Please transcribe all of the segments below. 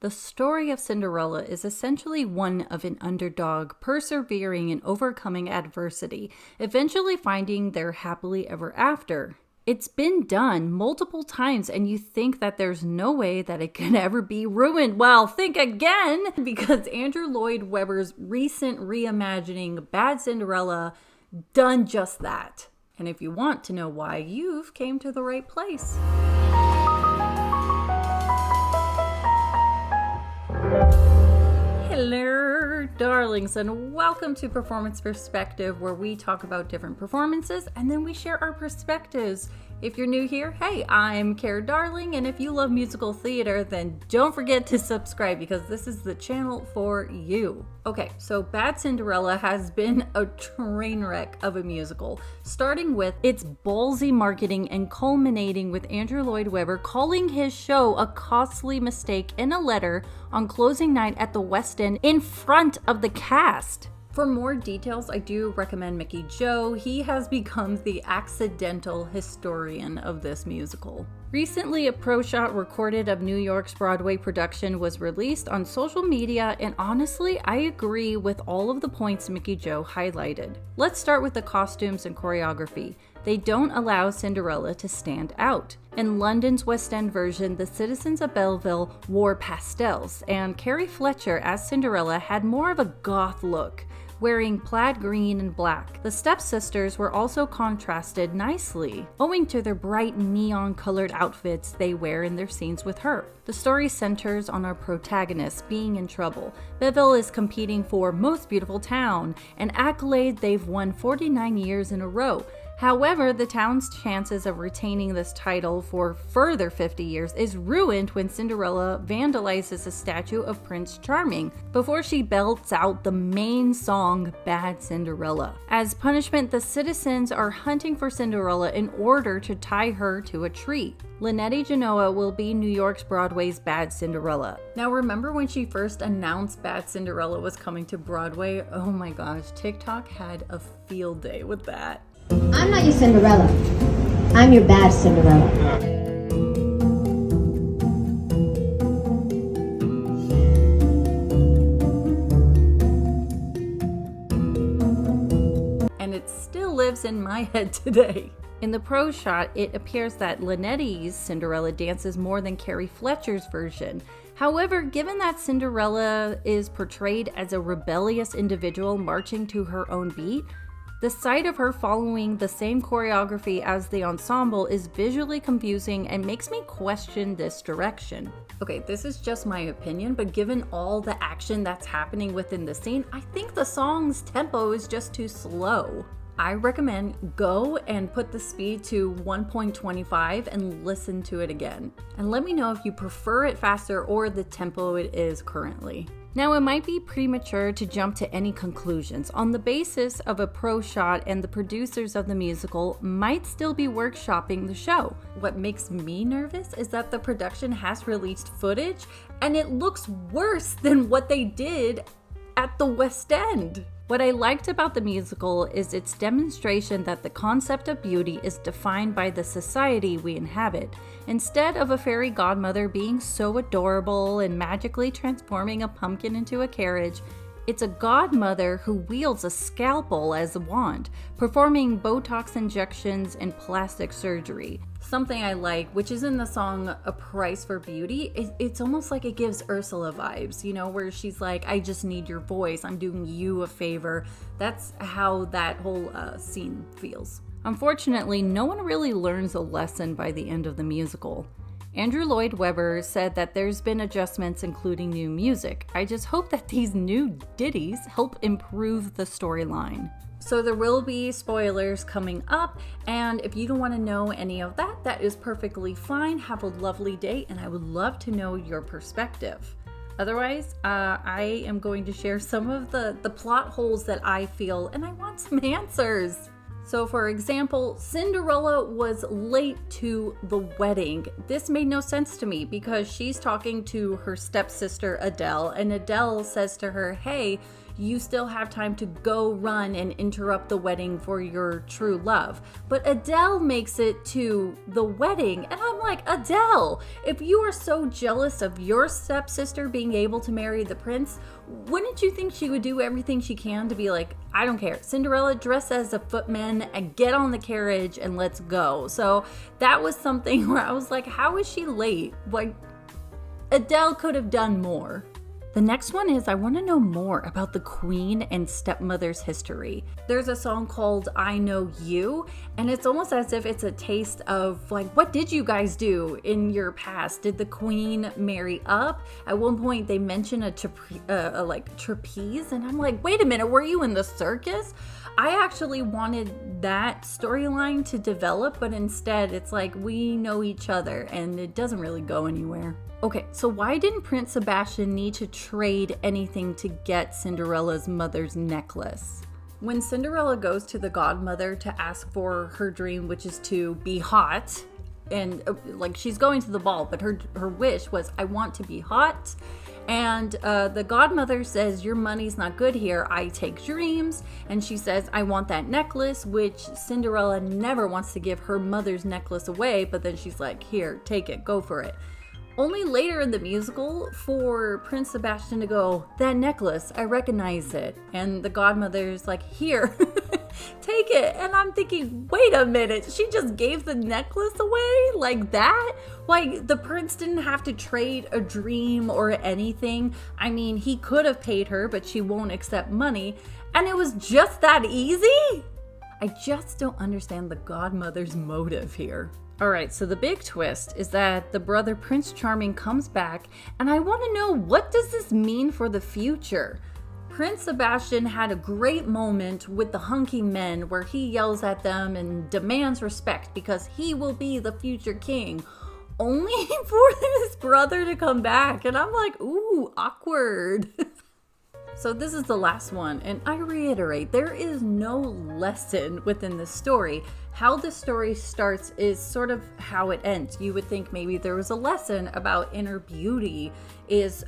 The story of Cinderella is essentially one of an underdog persevering and overcoming adversity, eventually finding their happily ever after. It's been done multiple times, and you think that there's no way that it could ever be ruined. Well, think again, because Andrew Lloyd Webber's recent reimagining Bad Cinderella done just that. And if you want to know why, you've came to the right place. Hello, darlings, and welcome to Performance Perspective, where we talk about different performances and then we share our perspectives. If you're new here, hey, I'm Cara Darling, and if you love musical theater, then don't forget to subscribe because this is the channel for you. Okay, so Bad Cinderella has been a train wreck of a musical, starting with its ballsy marketing and culminating with Andrew Lloyd Webber calling his show a costly mistake in a letter on closing night at the West End in front of the cast. For more details, I do recommend Mickey Joe. He has become the accidental historian of this musical. Recently, a pro shot recorded of New York's Broadway production was released on social media, and honestly, I agree with all of the points Mickey Joe highlighted. Let's start with the costumes and choreography. They don't allow Cinderella to stand out. In London's West End version, the citizens of Belleville wore pastels, and Carrie Fletcher as Cinderella had more of a goth look, wearing plaid green and black. The stepsisters were also contrasted nicely, owing to their bright neon-colored outfits they wear in their scenes with her. The story centers on our protagonist being in trouble. Belleville is competing for Most Beautiful Town, an accolade they've won 49 years in a row. However, the town's chances of retaining this title for further 50 years is ruined when Cinderella vandalizes a statue of Prince Charming before she belts out the main song, Bad Cinderella. As punishment, the citizens are hunting for Cinderella in order to tie her to a tree. Lynette Genoa will be New York's Broadway's Bad Cinderella. Now, remember when she first announced Bad Cinderella was coming to Broadway? Oh my gosh, TikTok had a field day with that. I'm not your Cinderella. I'm your bad Cinderella. And it still lives in my head today. In the pro shot, it appears that Lynette's Cinderella dances more than Carrie Fletcher's version. However, given that Cinderella is portrayed as a rebellious individual marching to her own beat, the sight of her following the same choreography as the ensemble is visually confusing and makes me question this direction. Okay, this is just my opinion, but given all the action that's happening within the scene, I think the song's tempo is just too slow. I recommend go and put the speed to 1.25 and listen to it again. And let me know if you prefer it faster or the tempo it is currently. Now, it might be premature to jump to any conclusions on the basis of a pro shot, and the producers of the musical might still be workshopping the show. What makes me nervous is that the production has released footage and it looks worse than what they did at the West End. What I liked about the musical is its demonstration that the concept of beauty is defined by the society we inhabit. Instead of a fairy godmother being so adorable and magically transforming a pumpkin into a carriage, it's a godmother who wields a scalpel as a wand, performing Botox injections and plastic surgery. Something I like, which is in the song A Price for Beauty, it's almost like it gives Ursula vibes, you know, where she's like, I just need your voice, I'm doing you a favor. That's how that whole scene feels. Unfortunately, no one really learns a lesson by the end of the musical. Andrew Lloyd Webber said that there's been adjustments including new music. I just hope that these new ditties help improve the storyline. So there will be spoilers coming up, and if you don't want to know any of that, that is perfectly fine. Have a lovely day, and I would love to know your perspective. Otherwise, I am going to share some of the plot holes that I feel, and I want some answers. So for example, Cinderella was late to the wedding. This made no sense to me because she's talking to her stepsister Adele, and Adele says to her, hey, you still have time to go run and interrupt the wedding for your true love. But Adele makes it to the wedding, and I'm like, Adele, if you are so jealous of your stepsister being able to marry the prince, wouldn't you think she would do everything she can to be like, I don't care, Cinderella, dress as a footman and get on the carriage and let's go. So that was something where I was like, how is she late? Like, Adele could have done more. The next one is I want to know more about the queen and stepmother's history. There's a song called I Know You, and it's almost as if it's a taste of like, what did you guys do in your past? Did the queen marry up? At one point they mention a trapeze, and I'm like, wait a minute, were you in the circus? I actually wanted that storyline to develop, but instead it's like we know each other and it doesn't really go anywhere. Okay, so why didn't Prince Sebastian need to trade anything to get Cinderella's mother's necklace? When Cinderella goes to the godmother to ask for her dream, which is to be hot, and like she's going to the ball, but her wish was, I want to be hot. And the godmother says, your money's not good here, I take dreams. And she says, I want that necklace, which Cinderella never wants to give her mother's necklace away, but then she's like, here, take it, go for it. Only later in the musical for Prince Sebastian to go, that necklace, I recognize it. And the godmother's like, here, take it. And I'm thinking, wait a minute, she just gave the necklace away like that? Like, the prince didn't have to trade a dream or anything. I mean, he could have paid her, but she won't accept money. And it was just that easy? I just don't understand the godmother's motive here. Alright, so the big twist is that the brother Prince Charming comes back, and I want to know, what does this mean for the future? Prince Sebastian had a great moment with the hunky men where he yells at them and demands respect because he will be the future king, only for his brother to come back, and I'm like, ooh, awkward. So this is the last one, and I reiterate, there is no lesson within the story. How the story starts is sort of how it ends. You would think maybe there was a lesson about inner beauty is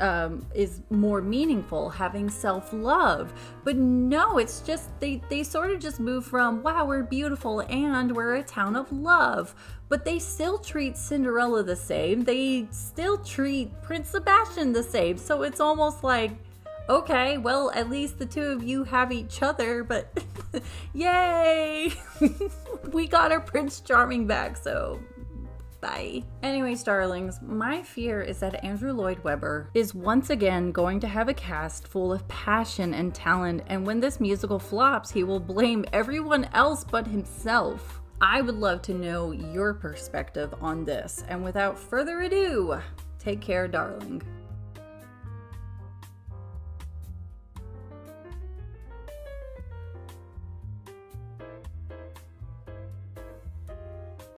more meaningful, having self-love. But no, it's just, they sort of just move from, wow, we're beautiful and we're a town of love. But they still treat Cinderella the same. They still treat Prince Sebastian the same. So it's almost like, okay, well, at least the two of you have each other, but yay! We got our Prince Charming back, so bye. Anyways, darlings, my fear is that Andrew Lloyd Webber is once again going to have a cast full of passion and talent, and when this musical flops, he will blame everyone else but himself. I would love to know your perspective on this, and without further ado, take care, darling.